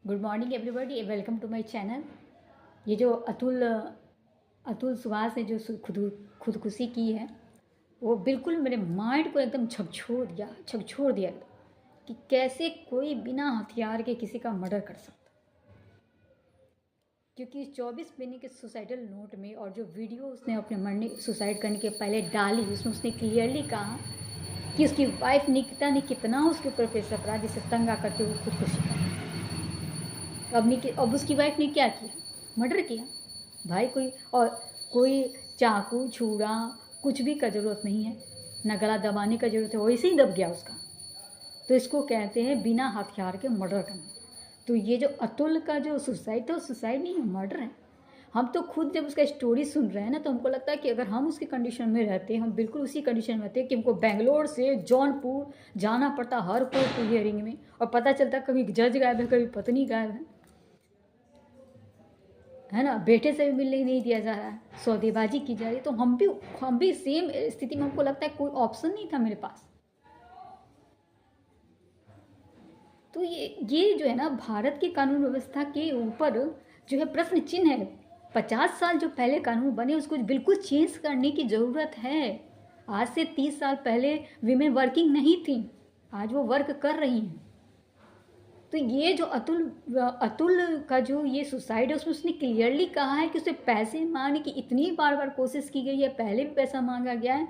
Good morning everybody, welcome to my channel. ये जो अतुल सुहास ने जो खुदकुशी की है वो बिल्कुल मेरे माइंड को एकदम झकझोर दिया कि कैसे कोई बिना हथियार के किसी का मर्डर कर सकता। क्योंकि इस 24 महीने के सुसाइडल नोट में और जो वीडियो उसने अपने मरने सुसाइड करने के पहले डाली उसमें उसने क्लियरली कहा कि उसकी वाइफ निकिता ने कितना उसके ऊपर प्रेशर पड़ा जिससे तंग आकर के वो खुदकुशी कर। अब उसकी वाइफ ने क्या किया? मर्डर किया। भाई कोई चाकू छुरा कुछ भी का ज़रूरत नहीं है, ना गला दबाने का ज़रूरत है, वैसे ही दब गया उसका। तो इसको कहते हैं बिना हथियार के मर्डर करना। तो ये जो अतुल का जो सुसाइड था वो सुसाइड नहीं है, मर्डर है। हम तो खुद जब उसका स्टोरी सुन रहे हैं ना तो हमको लगता है कि अगर हम उसकी कंडीशन में रहते, हम बिल्कुल उसी कंडीशन में रहते कि हमको बेंगलोर से जौनपुर जाना पड़ता हर कोर्ट हियरिंग में, और पता चलता कभी जज गायब है, कभी पत्नी गायब है ना, बेटे से भी मिलने नहीं दिया जा रहा है, सौदेबाजी की जा रही है। तो हम भी सेम स्थिति में, हमको लगता है कोई ऑप्शन नहीं था मेरे पास। तो ये जो है ना भारत की कानून व्यवस्था के ऊपर जो है प्रश्न चिन्ह है। 50 साल जो पहले कानून बने उसको बिल्कुल चेंज करने की ज़रूरत है। आज से 30 साल पहले वीमेन वर्किंग नहीं थी, आज वो वर्क कर रही हैं। तो ये जो अतुल का जो ये सुसाइड है उसमें उसने क्लियरली कहा है कि उसे पैसे मांगने की इतनी बार कोशिश की गई है, पहले भी पैसा मांगा गया है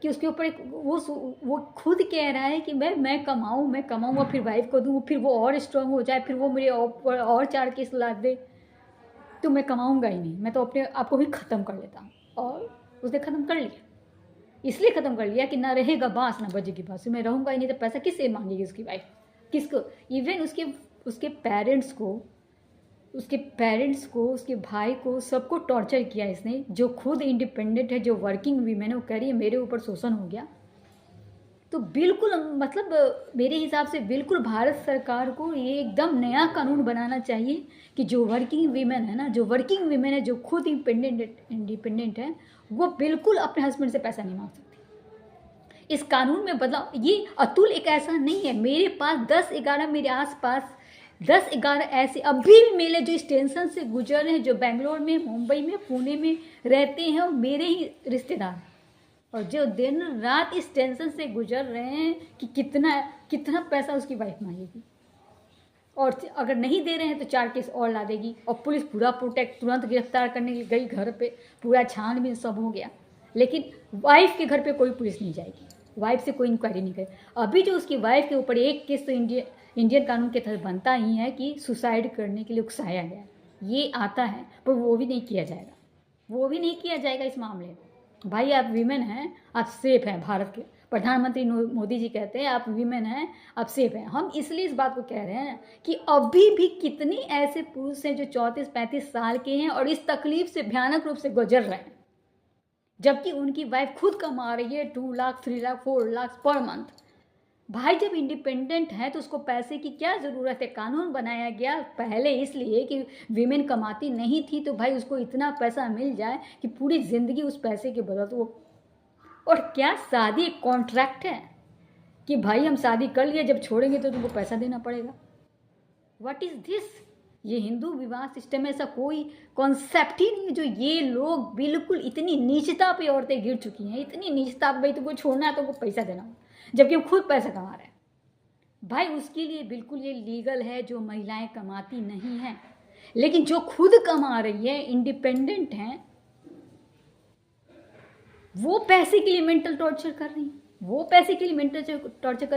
कि उसके ऊपर एक वो खुद कह रहा है कि मैं कमाऊँ फिर वाइफ को दूँ, फिर वो और स्ट्रांग हो जाए, फिर वो मेरे और 4 केस ला दे, तो मैं कमाऊँगा ही नहीं, मैं तो अपने आप को ही ख़त्म कर लेता हूँ। और उसने ख़त्म कर लिया, इसलिए ख़त्म कर लिया कि ना रहेगा बाँस ना बजेगी बाँसुरी, मैं रहूँगा ही नहीं, तो पैसा किससे मांगेगी उसकी वाइफ, किसको? इवन उसके पेरेंट्स को उसके भाई को सबको टॉर्चर किया इसने। जो खुद इंडिपेंडेंट है, जो वर्किंग वीमेन है, वो कह रही है मेरे ऊपर शोषण हो गया। तो बिल्कुल मतलब मेरे हिसाब से बिल्कुल भारत सरकार को ये एकदम नया कानून बनाना चाहिए कि जो वर्किंग वीमेन है ना, जो खुद इंडिपेंडेंट है, वो बिल्कुल अपने हस्बैंड से पैसा नहीं मांग सकती। इस कानून में बदलाव। ये अतुल एक ऐसा नहीं है, मेरे पास 10-11 मेरे आसपास 10-11 ऐसे अभी भी मेरे जो इस टेंशन से गुजर रहे हैं, जो बेंगलोर में, मुंबई में, पुणे में रहते हैं, और मेरे ही रिश्तेदार, और जो दिन रात इस टेंशन से गुजर रहे हैं कि कितना पैसा उसकी वाइफ मांगेगी, और अगर नहीं दे रहे हैं तो 4 केस और ला देगी, और पुलिस पूरा प्रोटेक्ट तुरंत गिरफ्तार करने के लिए गई, घर पे पूरा छानबीन सब हो गया, लेकिन वाइफ के घर पे कोई पुलिस नहीं जाएगी, वाइफ से कोई इंक्वायरी नहीं करे। अभी जो उसकी वाइफ के ऊपर एक केस तो इंडियन कानून के तहत बनता ही है कि सुसाइड करने के लिए उकसाया गया, ये आता है, पर वो भी नहीं किया जाएगा, इस मामले में। भाई आप वीमेन हैं, आप सेफ हैं। भारत के प्रधानमंत्री मोदी जी कहते हैं आप वीमेन हैं, आप सेफ हैं। हम इसलिए इस बात को कह रहे हैं कि अभी भी कितने ऐसे पुरुष हैं जो 34-35 साल के हैं और इस तकलीफ से भयानक रूप से गुजर रहे हैं, जबकि उनकी वाइफ खुद कमा रही है 2 लाख 3 लाख 4 लाख पर मंथ। भाई जब इंडिपेंडेंट है तो उसको पैसे की क्या ज़रूरत है? कानून बनाया गया पहले इसलिए कि वीमेन कमाती नहीं थी, तो भाई उसको इतना पैसा मिल जाए कि पूरी ज़िंदगी उस पैसे के बदौलत वो। और क्या शादी एक कॉन्ट्रैक्ट है कि भाई हम शादी कर लिए, जब छोड़ेंगे तो तुमको पैसा देना पड़ेगा? What is this? ये हिंदू विवाह सिस्टम में ऐसा कोई कॉन्सेप्ट ही नहीं है। जो ये लोग बिल्कुल इतनी नीचता पे औरतें गिर चुकी हैं, इतनी नीचता, भाई तुमको छोड़ना है तो उनको पैसा देना हो, जबकि वो खुद पैसा कमा रहे हैं। भाई उसके लिए बिल्कुल ये लीगल है, जो महिलाएं कमाती नहीं हैं, लेकिन जो खुद कमा रही है, इंडिपेंडेंट हैं, वो पैसे के लिए मेंटल टॉर्चर कर रही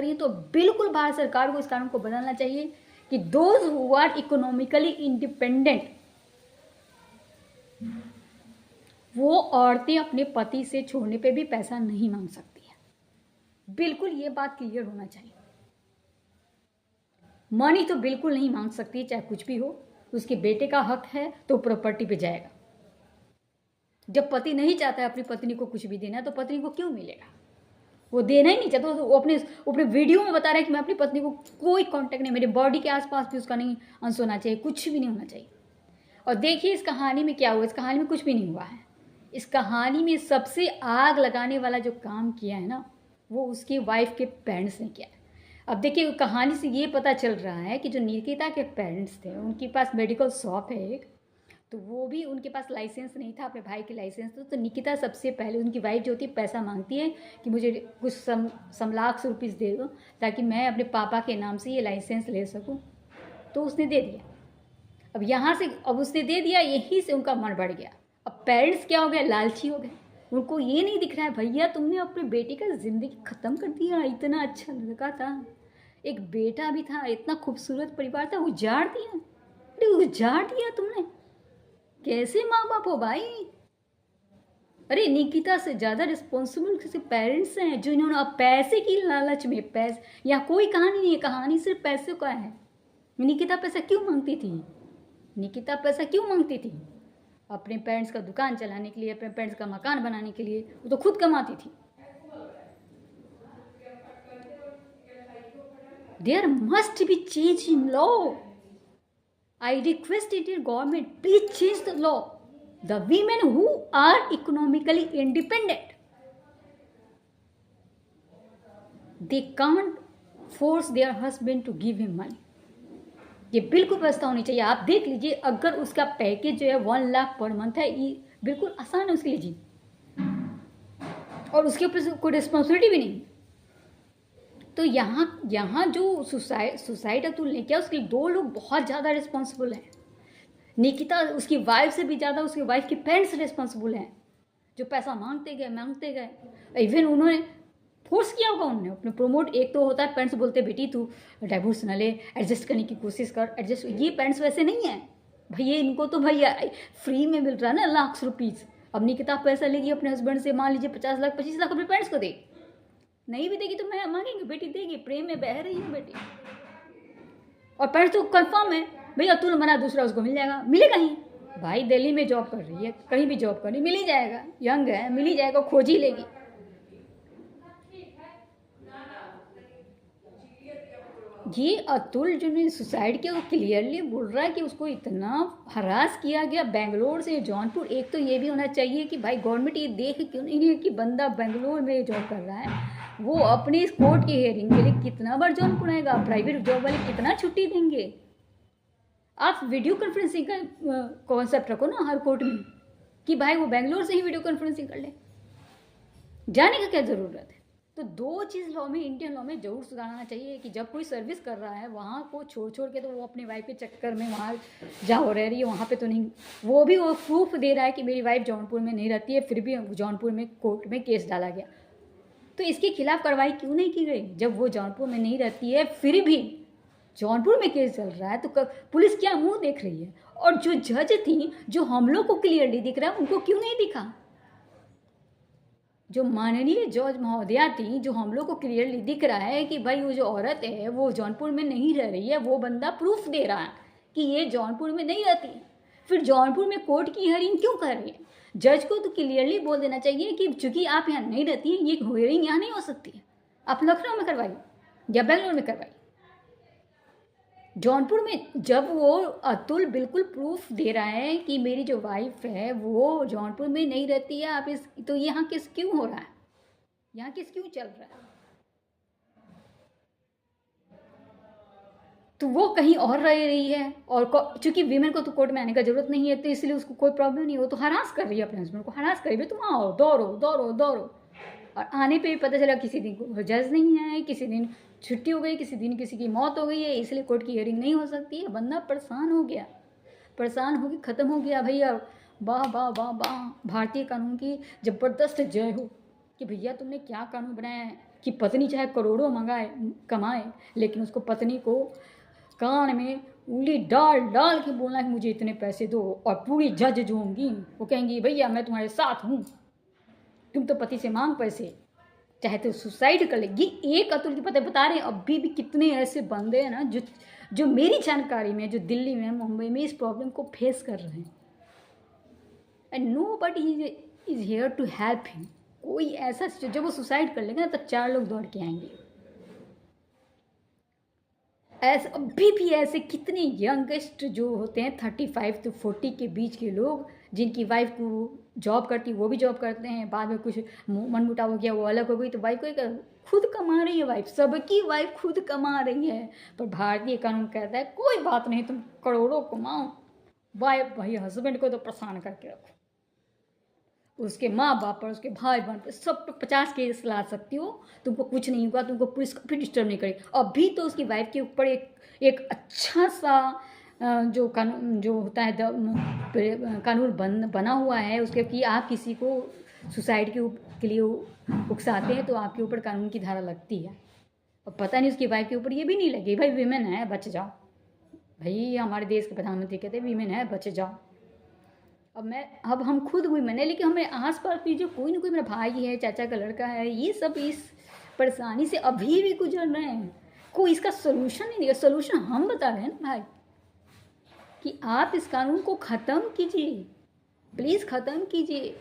हैं, तो बिल्कुल भारत सरकार को इस कानून को बदलना चाहिए कि those who are economically independent, वो औरतें अपने पति से छोड़ने पे भी पैसा नहीं मांग सकती है। बिल्कुल ये बात क्लियर होना चाहिए। मनी तो बिल्कुल नहीं मांग सकती, चाहे कुछ भी हो। उसके बेटे का हक है तो प्रॉपर्टी पे जाएगा। जब पति नहीं चाहता है अपनी पत्नी को कुछ भी देना, तो पत्नी को क्यों मिलेगा? वो देना ही नहीं चाहता। वो अपने वीडियो में बता रहा है कि मैं अपनी पत्नी को कोई कांटेक्ट नहीं, मेरे बॉडी के आसपास भी उसका नहीं अंश होना चाहिए, कुछ भी नहीं होना चाहिए। और देखिए इस कहानी में क्या हुआ। इस कहानी में कुछ भी नहीं हुआ है। इस कहानी में सबसे आग लगाने वाला जो काम किया है ना, वो उसकी वाइफ के पेरेंट्स ने किया है। अब देखिए कहानी से ये पता चल रहा है कि जो निकिता के पेरेंट्स थे उनके पास मेडिकल शॉप है एक, तो वो भी उनके पास लाइसेंस नहीं था, अपने भाई के लाइसेंस तो निकिता सबसे पहले उनकी वाइफ जो होती है पैसा मांगती है कि मुझे कुछ सम लाख से रुपीज़ दे दो ताकि मैं अपने पापा के नाम से ये लाइसेंस ले सकूं। तो उसने दे दिया। अब यहाँ से अब उसने दे दिया, यहीं से उनका मन बढ़ गया। अब पेरेंट्स क्या हो गए, लालची हो गए। उनको ये नहीं दिख रहा है भैया तुमने अपने बेटे का ज़िंदगी ख़त्म कर दिया, इतना अच्छा लड़का था, एक बेटा भी था, इतना खूबसूरत परिवार था, उजाड़ दिया। अरे उजाड़ दिया तुमने, कैसे माँ बाप हो भाई। अरे निकिता से ज़्यादा रिस्पॉन्सिबल किसी पेरेंट्स हैं जो इन्होंने अब पैसे की लालच में, पैसे या कोई कहानी नहीं है, कहानी सिर्फ पैसे का है। निकिता पैसा क्यों मांगती थी, निकिता पैसा क्यों मांगती थी? अपने पेरेंट्स का दुकान चलाने के लिए, अपने पेरेंट्स का मकान बनाने के लिए, वो तो खुद कमाती थी। There must be change in law. I requested your government, please change the law. The women who are economically independent, they can't force their husband to give him money. ये बिल्कुल व्यवस्था होनी चाहिए। आप देख लीजिए, अगर उसका पैकेज जो है 1 लाख पर मंथ है, ये बिल्कुल आसान है उसके लिए जी, और उसके ऊपर कोई रिस्पॉन्सिबिलिटी भी नहीं। तो यहाँ जो सुसाइड अतुल ने किया, उसके लिए 2 लोग बहुत ज़्यादा रिस्पॉन्सिबल हैं। निकिता उसकी वाइफ से भी ज़्यादा उसकी वाइफ के पेरेंट्स रिस्पॉन्सिबल हैं, जो पैसा मांगते गए। इवन उन्होंने फोर्स किया होगा, उन्होंने अपने प्रमोट। एक तो होता है पेरेंट्स बोलते बेटी तू डाइवोर्स न ले, एडजस्ट करने की कोशिश कर, एडजस्ट। ये पेरेंट्स वैसे नहीं है भैया, इनको तो भैया फ्री में मिल रहा है ना लाख रुपीज़। अब निकिता पैसा लेगी अपने हस्बैंड से, मान लीजिए 50 लाख 25 लाख अपने पेरेंट्स को दे, नहीं भी देगी तो मैं मांगेंगे, बेटी देगी, प्रेम में बह रही है बेटी। और पेरेंट्स तो कंफर्म है भैया अतुल मना दूसरा उसको मिल जाएगा, मिलेगा ही भाई, दिल्ली में जॉब कर रही है, कहीं भी जॉब कर रही, मिल ही जाएगा, यंग है, मिल ही जाएगा, खोज ही लेगी। ये अतुल जो ने सुसाइड किया वो क्लियरली बोल रहा है कि उसको इतना हरास किया गया बेंगलोर से जौनपुर। एक तो ये भी होना चाहिए कि भाई गवर्नमेंट ये देख क्यों नहीं है कि बंदा बेंगलोर में जॉब कर रहा है, वो अपने इस कोर्ट की हेयरिंग के लिए कितना बार जौनपुर आएगा। प्राइवेट जॉब वाले कितना छुट्टी देंगे। आप वीडियो कॉन्फ्रेंसिंग का कॉन्सेप्ट रखो ना हर कोर्ट में कि भाई वो बेंगलोर से ही वीडियो कॉन्फ्रेंसिंग कर ले, जाने का क्या ज़रूरत है। तो 2 चीज़ लॉ में, इंडियन लॉ में जरूर सुधारना चाहिए कि जब कोई सर्विस कर रहा है वहाँ को छोड़ के तो वो अपनी वाइफ के चक्कर में वहाँ जहाँ रह रही है वहाँ पे तो नहीं, वो भी वो प्रूफ दे रहा है कि मेरी वाइफ जौनपुर में नहीं रहती है, फिर भी जौनपुर में कोर्ट में केस डाला गया। तो इसके खिलाफ कार्रवाई क्यों नहीं की गई? जब वो जौनपुर में नहीं रहती है फिर भी जौनपुर में केस चल रहा है तो पुलिस क्या मुंह देख रही है? और जो जज थी, जो हम लोग को क्लियरली दिख रहा है, उनको क्यों नहीं दिखा? जो माननीय जज महोदया थी, जो हम लोग को क्लियरली दिख रहा है कि भाई वो जो औरत है वो जौनपुर में नहीं रह रही है, वो बंदा प्रूफ दे रहा है कि ये जौनपुर में नहीं रहती है, फिर जौनपुर में कोर्ट की हियरिंग क्यों कर रही है? जज को तो क्लियरली बोल देना चाहिए कि चूंकि आप यहाँ नहीं रहती हैं, ये हियरिंग यहाँ नहीं हो सकती है, आप लखनऊ में करवाइए या बेंगलोर में करवाइए। जौनपुर में जब वो अतुल बिल्कुल प्रूफ दे रहा है कि मेरी जो वाइफ है वो जौनपुर में नहीं रहती है, आप इस तो यहाँ केस क्यों हो रहा है, यहाँ केस क्यों चल रहा है? तो वो कहीं और रह रही है, और चूंकि वीमेन को तो कोर्ट में आने का जरूरत नहीं है तो इसलिए उसको कोई प्रॉब्लम नहीं हो, तो हरास कर रही है अपने हस्बैंड को, हरास करिए, तुम आओ, दौड़ो। और आने पे भी पता चला किसी दिन को जज नहीं आए, किसी दिन छुट्टी हो गई, किसी दिन किसी की मौत हो गई है, इसलिए कोर्ट की हियरिंग नहीं हो सकती है। बंदा परेशान हो गया, परेशान हो गया, ख़त्म हो गया। भैया वाह वाह वाह वाह, भारतीय कानून की ज़बरदस्त जय हो कि भैया तुमने क्या कानून बनाया है कि पत्नी चाहे करोड़ों कमाए लेकिन उसको पत्नी को कान में उंगली डाल के बोलना कि मुझे इतने पैसे दो, और पूरी जज जो होंगी वो कहेंगी भैया मैं तुम्हारे साथ हूँ, तुम तो पति से मांग पैसे, चाहे तो सुसाइड कर लेगी। एक अतुल की पता बता रहे हैं, अभी भी कितने ऐसे बंदे हैं ना जो मेरी जानकारी में, जो दिल्ली में, मुंबई में इस प्रॉब्लम को फेस कर रहे हैं, and nobody is here to help him. कोई ऐसा जब वो सुसाइड कर लेगा ना तब 4 लोग दौड़ के आएंगे। ऐसे अभी भी ऐसे कितने यंगेस्ट जो होते हैं 35 to 40 के बीच के लोग, जिनकी वाइफ को जॉब करती, वो भी जॉब करते हैं, बाद में कुछ मनमुटाव हो गया, वो अलग हो गई तो वाइफ को खुद कमा रही है वाइफ, सबकी वाइफ खुद कमा रही है। पर भारतीय कानून कहता है कोई बात नहीं, तुम करोड़ों कमाओ, वाइफ भाई हस्बैंड को तो परेशान करके रखो, उसके माँ बाप पर, उसके भाई बहन पर, सब पर 50 केस ला सकती हो, तुमको कुछ नहीं होगा, तुमको पुलिस फिर डिस्टर्ब नहीं करेगी। अभी तो उसकी वाइफ के ऊपर एक अच्छा सा जो कानून जो होता है कानून बना हुआ है उसके, कि आप किसी को सुसाइड के लिए उकसाते हैं तो आपके ऊपर कानून की धारा लगती है। और पता नहीं उसकी वाइफ के ऊपर ये भी नहीं लगी, भाई वीमेन है बच जाओ, भाई हमारे देश के प्रधानमंत्री कहते हैं वीमेन है बच जाओ। अब हम खुद वीमेन है, लेकिन हमें आस पास भी जो कोई ना कोई मेरा भाई है, चाचा का लड़का है, ये सब इस परेशानी से अभी भी गुजर रहे हैं, कोई इसका सोल्यूशन नहीं दिया। सोल्यूशन हम बता रहे हैं ना भाई, कि आप इस कानून को ख़त्म कीजिए, प्लीज़ ख़त्म कीजिए।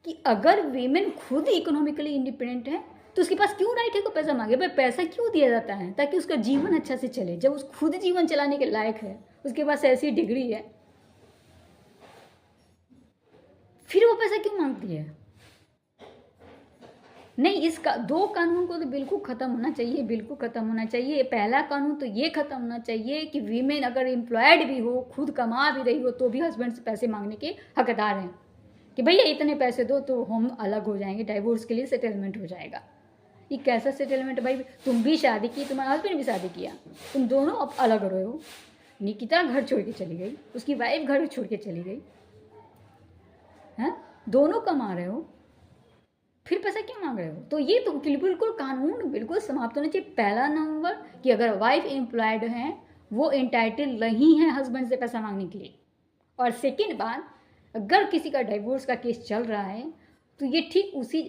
कि अगर वीमेन खुद इकोनॉमिकली इंडिपेंडेंट है तो उसके पास क्यों राइट है को पैसा मांगे? भाई पैसा क्यों दिया जाता है? ताकि उसका जीवन अच्छा से चले। जब उस खुद जीवन चलाने के लायक है, उसके पास ऐसी डिग्री है, फिर वो पैसा क्यों मांगती है? नहीं, इसका 2 कानून को तो बिल्कुल ख़त्म होना चाहिए, बिल्कुल ख़त्म होना चाहिए। पहला कानून तो ये ख़त्म होना चाहिए कि वीमेन अगर एम्प्लॉयड भी हो, खुद कमा भी रही हो, तो भी हस्बैंड से पैसे मांगने के हकदार हैं, कि भैया इतने पैसे दो तो हम अलग हो जाएंगे, डाइवोर्स के लिए सेटलमेंट हो जाएगा। ये कैसा सेटलमेंट भाई? तुम भी शादी की, तुम्हारा हस्बैंड भी शादी किया, तुम दोनों अब अलग रहे हो। निकिता घर छोड़ के चली गई, उसकी वाइफ घर छोड़ के चली गई, हैं, दोनों कमा रहे हो, फिर पैसा क्यों मांग रहे हो? तो ये तो बिल्कुल कानून बिल्कुल समाप्त होना चाहिए। पहला नंबर कि अगर वाइफ एम्प्लॉयड है वो एंटाइटल नहीं है हस्बैंड से पैसा मांगने के लिए। और सेकेंड बात, अगर किसी का डाइवोर्स का केस चल रहा है तो ये ठीक उसी,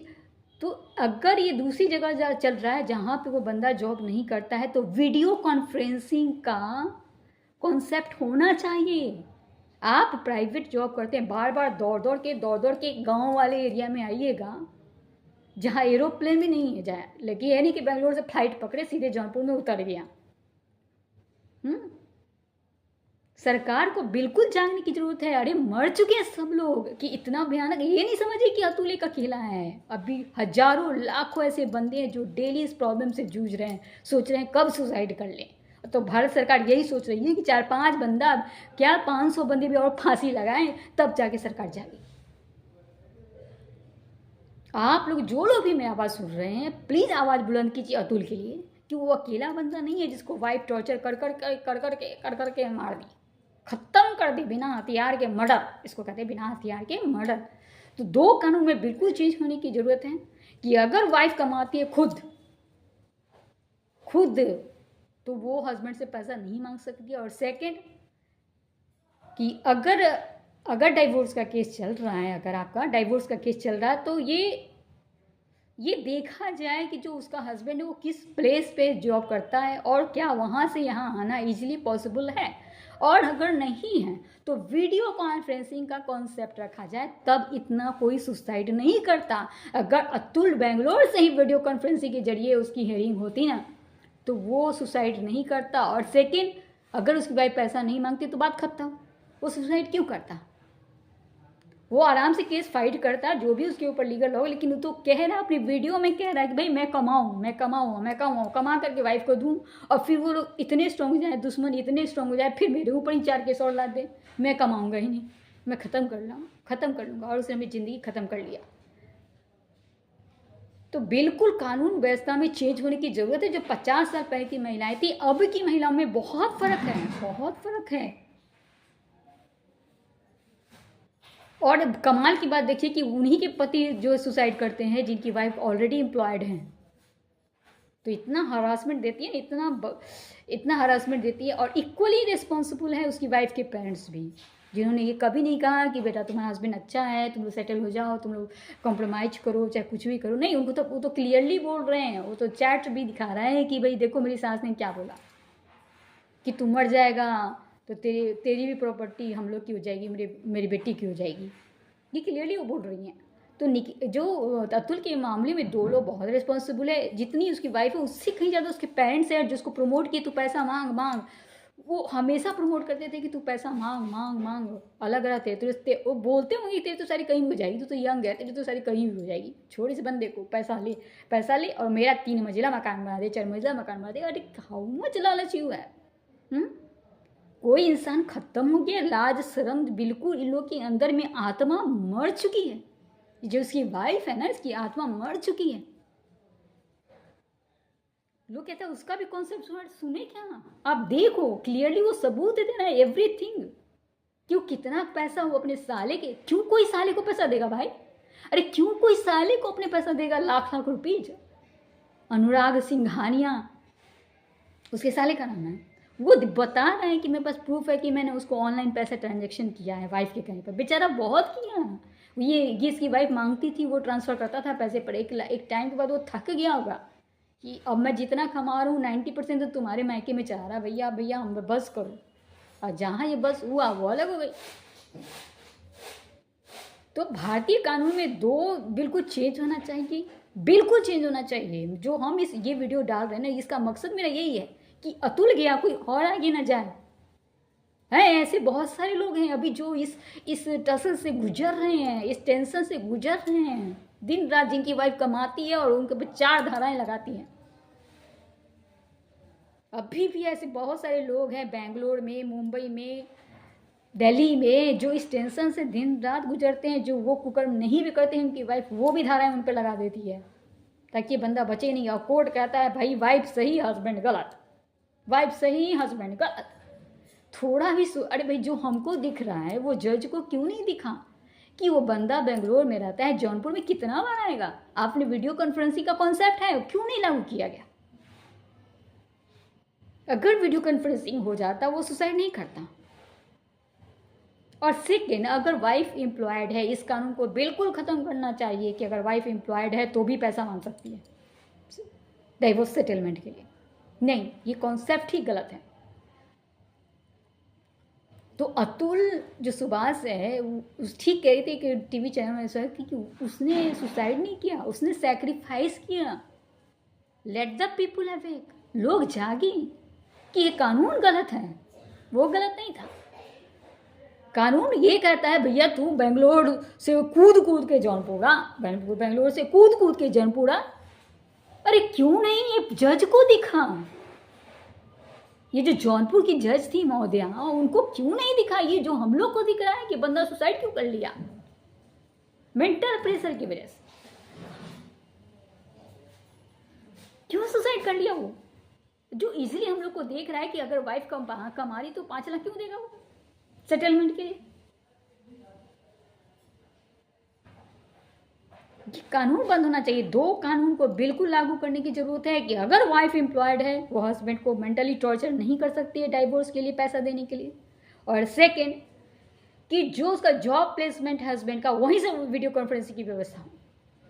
तो अगर ये दूसरी जगह चल रहा है जहाँ पे वो बंदा जॉब नहीं करता है, तो वीडियो कॉन्फ्रेंसिंग का कॉन्सेप्ट होना चाहिए। आप प्राइवेट जॉब करते हैं, बार बार दौड़ दौड़ के गांव वाले एरिया में आइएगा जहाँ एरोप्लेन भी नहीं है, जाए लेकिन ये नहीं कि बेंगलोर से फ्लाइट पकड़े सीधे जौनपुर में उतर गया। सरकार को बिल्कुल जानने की जरूरत है। अरे मर चुके हैं सब लोग, कि इतना भयानक ये नहीं समझे कि अतुल एक अकेला है। अभी हजारों लाखों ऐसे बंदे हैं जो डेली इस प्रॉब्लम से जूझ रहे हैं, सोच रहे हैं कब सुसाइड कर लें। तो भारत सरकार यही सोच रही है कि 4-5 बंदा, क्या 500 बंदे भी और फांसी लगाएं, तब जाके सरकार जाएगी। आप लोग जो लोग भी मैं आवाज़ सुन रहे हैं, प्लीज़ आवाज़ बुलंद कीजिए अतुल के लिए, कि वो अकेला बंदा नहीं है जिसको वाइफ टॉर्चर कर के मार दी, ख़त्म कर दी बिना हथियार के मर्डर, इसको कहते हैं बिना हथियार के मर्डर। तो 2 कानून में बिल्कुल चेंज होने की ज़रूरत है, कि अगर वाइफ कमाती है खुद तो वो हस्बैंड से पैसा नहीं मांग सकती है। और सेकंड कि अगर डाइवोर्स का केस चल रहा है, अगर आपका डाइवोर्स का केस चल रहा है, तो ये देखा जाए कि जो उसका हस्बैंड है वो किस प्लेस पे जॉब करता है और क्या वहाँ से यहाँ आना इजीली पॉसिबल है। और अगर नहीं है तो वीडियो कॉन्फ्रेंसिंग का कॉन्सेप्ट रखा जाए, तब इतना कोई सुसाइड नहीं करता। अगर अतुल बेंगलोर से ही वीडियो कॉन्फ्रेंसिंग के जरिए उसकी हियरिंग होती ना, तो वो सुसाइड नहीं करता। और सेकेंड, अगर उसकी वाइफ पैसा नहीं मांगती तो बात खत्म, वो सुसाइड क्यों करता? वो आराम से केस फाइट करता, जो भी उसके ऊपर लीगल हो। लेकिन वो तो कह रहा है अपनी वीडियो में, कह रहा है कि भाई मैं कमाऊँ, कमा करके वाइफ को दूँ, और फिर वो लोग इतने स्ट्रॉन्ग हो जाए, दुश्मन इतने स्ट्रॉन्ग हो जाए, फिर मेरे ऊपर ही 4 केस और ला दे, मैं कमाऊँगा ही नहीं, मैं ख़त्म कर लूँगा। और उसने अपनी ज़िंदगी ख़त्म कर लिया। तो बिल्कुल कानून व्यवस्था में चेंज होने की ज़रूरत है। जो 50 साल पहले की महिलाएं थी, अब की महिलाओं में बहुत फ़र्क है। और कमाल की बात देखिए कि उन्हीं के पति जो सुसाइड करते हैं जिनकी वाइफ ऑलरेडी एम्प्लॉयड हैं। तो इतना हरासमेंट देती है, इतना हरासमेंट देती है। और इक्वली रिस्पॉन्सिबल है उसकी वाइफ के पेरेंट्स भी, जिन्होंने ये कभी नहीं कहा कि बेटा तुम्हारा हस्बैंड अच्छा है, तुम लोग सेटल हो जाओ, तुम लोग कॉम्प्रोमाइज़ करो, चाहे कुछ भी करो। नहीं, वो तो क्लियरली बोल रहे हैं। वो तो चैट भी दिखा रहा है कि भाई देखो मेरी सास ने क्या बोला, कि तू मर जाएगा तो तेरी भी प्रॉपर्टी हम लोग की हो जाएगी, मेरी बेटी की हो जाएगी। ये क्लियरली वो बोल रही हैं। तो जो अतुल के मामले में 2 लोग बहुत रिस्पॉन्सिबल है। जितनी उसकी वाइफ है उससे कहीं ज़्यादा उसके पेरेंट्स है, जिसको प्रमोट किए, तो पैसा मांग वो हमेशा प्रमोट करते थे कि तू पैसा मांग मांग मांग, अलग रहते तो वो बोलते होंगे तेरी तो सारी कहीं भी हो जाएगी, तू तो यंग है, तेरी तो सारी कहीं भी हो जाएगी, छोड़ इस बंदे को, पैसा ले और मेरा 3 मंजिला मकान बना दे, 4 मंजिला मकान बना दे। अरे हाउ मच लालच यू है। कोई इंसान खत्म हो गया, लाज शर्म बिल्कुल इन लोग के अंदर में आत्मा मर चुकी है। जो उसकी वाइफ है ना, इसकी आत्मा मर चुकी है। लोग कहते हैं उसका भी कॉन्सेप्ट सुने क्या, आप देखो क्लियरली वो सबूत दे देना एवरीथिंग। क्यों, कितना पैसा हो अपने साले के, क्यों कोई साले को पैसा देगा भाई? अरे क्यों कोई साले को अपने पैसा देगा, लाख लाख रुपीज। अनुराग सिंघानिया उसके साले का नाम है, वो बता रहे हैं कि मेरे पास प्रूफ है कि मैंने उसको ऑनलाइन पैसा ट्रांजेक्शन किया है वाइफ के कहने पर। बेचारा बहुत किया, ये इसकी वाइफ मांगती थी, वो ट्रांसफ़र करता था पैसे पर। एक टाइम के बाद वो थक गया होगा कि अब मैं जितना कमा रहा हूँ 90% तो तुम्हारे मायके में चला रहा, भैया भैया हम बस करो। और जहाँ ये बस हुआ वो अलग हो गई। तो भारतीय कानून में दो बिल्कुल चेंज होना चाहिए, बिल्कुल चेंज होना चाहिए। जो हम ये वीडियो डाल रहे हैं ना, इसका मकसद मेरा यही है कि अतुल गया कोई और आगे ना जाए। हैं ऐसे बहुत सारे लोग हैं अभी जो इस टसल से गुजर रहे हैं, इस टेंशन से गुजर रहे हैं, दिन रात, जिनकी वाइफ कमाती है और उनके ऊपर 4 धाराएं लगाती हैं। अभी भी ऐसे बहुत सारे लोग हैं बेंगलोर में, मुंबई में, दिल्ली में, जो इस टेंशन से दिन रात गुजरते हैं। जो वो कुकर्म नहीं भी करते हैं, उनकी वाइफ वो भी धाराएं उन पर लगा देती है ताकि ये बंदा बचे नहीं। और कोर्ट कहता है भाई वाइफ सही हस्बैंड गलत, वाइफ सही हस्बैंड गलत। थोड़ा भी अरे भाई जो हमको दिख रहा है वो जज को क्यों नहीं दिखा कि वो बंदा बेंगलोर में रहता है, जौनपुर में कितना बार आएगा? आपने वीडियो कॉन्फ्रेंसिंग का कॉन्सेप्ट है, क्यों नहीं लागू किया गया? अगर वीडियो कॉन्फ्रेंसिंग हो जाता वो सुसाइड नहीं करता। और सेकेंड, अगर वाइफ एम्प्लॉयड है, इस कानून को बिल्कुल ख़त्म करना चाहिए कि अगर वाइफ एम्प्लॉयड है तो भी पैसा मांग सकती है डाइवोर्स सेटलमेंट के लिए। नहीं, ये कॉन्सेप्ट ही गलत है। तो अतुल जो सुभाष है ठीक कह रही थी कि टीवी चैनल में ऐसा कि उसने सुसाइड नहीं किया, उसने सैक्रिफाइस किया। लेट द पीपुल अवेक, लोग जागे कि ये कानून गलत है। वो गलत नहीं था। कानून ये कहता है भैया तू बेंगलोर से कूद के जौनपुर आ, बेंगलोर से कूद के जौनपुर आ। अरे क्यों नहीं ये जज को दिखा? ये जो जौनपुर की जज थी महोदया, उनको क्यों नहीं दिखा? ये जो हम लोग को दिख रहा है कि बंदा सुसाइड क्यों कर लिया? मेंटल प्रेशर की वजह से क्यों सुसाइड कर लिया? वो जो इजीली हम लोग को देख रहा है कि अगर वाइफ कमा रही तो 5 लाख क्यों देगा वो सेटलमेंट के लिए? ये कानून बंद होना चाहिए। 2 कानून को बिल्कुल लागू करने की जरूरत है कि अगर वाइफ एम्प्लॉयड है वो हस्बैंड को मेंटली टॉर्चर नहीं कर सकती है डाइवोर्स के लिए पैसा देने के लिए। और सेकेंड कि जो उसका जॉब प्लेसमेंट है हस्बैंड का, वहीं से वीडियो कॉन्फ्रेंसिंग की व्यवस्था हो।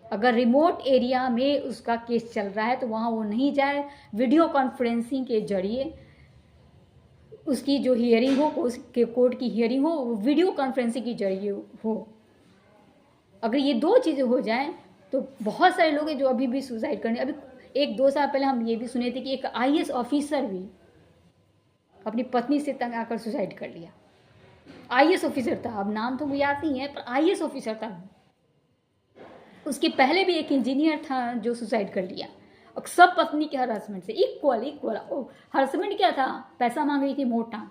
अगर रिमोट एरिया में उसका केस चल रहा है तो वहाँ वो नहीं जाए, वीडियो कॉन्फ्रेंसिंग के जरिए उसकी जो हियरिंग हो, उसके कोर्ट की हियरिंग हो, वीडियो कॉन्फ्रेंसिंग के जरिए हो। अगर ये 2 चीज़ें हो जाएं तो बहुत सारे लोग हैं जो अभी भी सुसाइड करने। अभी 1-2 साल पहले हम ये भी सुने थे कि एक IAS ऑफिसर भी अपनी पत्नी से तंग आकर सुसाइड कर लिया। IAS ऑफिसर था, अब नाम तो मुझे याद नहीं है, पर IAS ऑफिसर था। उसके पहले भी एक इंजीनियर था जो सुसाइड कर लिया, और सब पत्नी के हरासमेंट से इक्वल। हरासमेंट क्या था? पैसा मांग रही थी मोटा,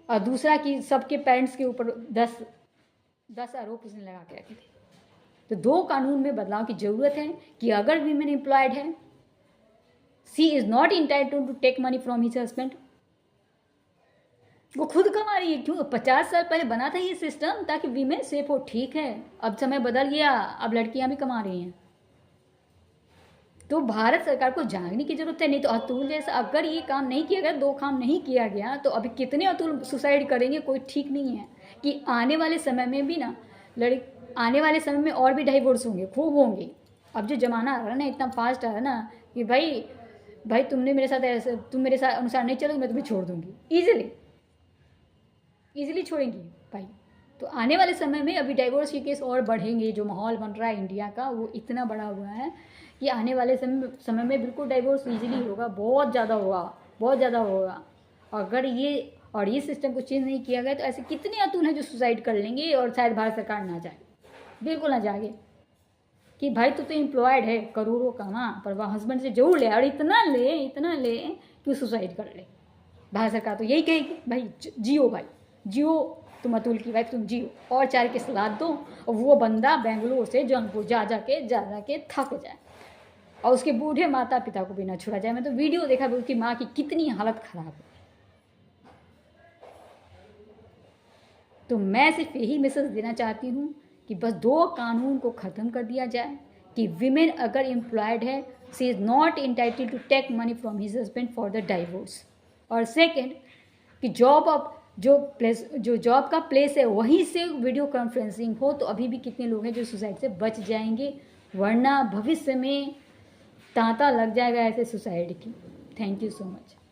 और दूसरा कि सबके पेरेंट्स के ऊपर 10 आरोप उसने लगा के रखे थे। तो 2 कानून में बदलाव की जरूरत है कि अगर वीमेन एम्प्लॉयड है, she is not entitled to take money from his husband. वो खुद कमा रही है, क्यों? 50 साल पहले बना था ये सिस्टम ताकि वीमेन सेफ हो। ठीक है, अब समय बदल गया, अब लड़कियां भी कमा रही हैं। तो भारत सरकार को जागने की जरूरत है। नहीं तो अतुल जैसा अगर ये काम नहीं किया गया, 2 काम नहीं किया गया, तो अभी कितने अतुल सुसाइड करेंगे कोई ठीक नहीं है। कि आने वाले समय में भी ना आने वाले समय में और भी डाइवोर्स होंगे, खूब होंगे। अब जो ज़माना आ रहा है ना, इतना फास्ट आ रहा है ना कि भाई तुमने मेरे साथ ऐसे, तुम मेरे साथ अनुसार नहीं चलोगे, मैं तुम्हें छोड़ दूंगी। ईजिली छोड़ेंगी भाई। तो आने वाले समय में अभी डाइवोर्स के केस और बढ़ेंगे। जो माहौल बन रहा है इंडिया का वो इतना बड़ा हुआ है कि आने वाले समय में बिल्कुल डाइवोर्स ईजिली होगा, बहुत ज़्यादा होगा। बहुत ज़्यादा होगा। अगर ये सिस्टम को चेंज नहीं किया गया तो ऐसे कितने अतुल हैं जो सुसाइड कर लेंगे और शायद भारत सरकार ना जाए, बिल्कुल ना जागे कि भाई तू तो एम्प्लॉयड है, करोड़ों कमा, पर वह हस्बैंड से जरूर ले और इतना ले कि सुसाइड कर ले। भारत सरकार तो यही कहेगी भाई जियो, भाई जियो, तुम अतुल की वाइफ तुम जियो और 4 के सलाद दो, और वो बंदा बेंगलोर से जौनपुर जा के थक जाए और उसके बूढ़े माता पिता को भी ना छुड़ा जाए। मैं तो वीडियो देखा भी उसकी माँ की कितनी हालत खराब है। तो मैं सिर्फ यही मैसेज देना चाहती हूँ कि बस 2 कानून को ख़त्म कर दिया जाए कि विमेन अगर एम्प्लॉयड है, she is not entitled to take money from his husband for the divorce. और सेकेंड कि जो जॉब का प्लेस है वहीं से वीडियो कॉन्फ्रेंसिंग हो, तो अभी भी कितने लोग हैं जो सुसाइड से बच जाएंगे, वरना भविष्य में तांता लग जाएगा ऐसे सुसाइड की। Thank you so much.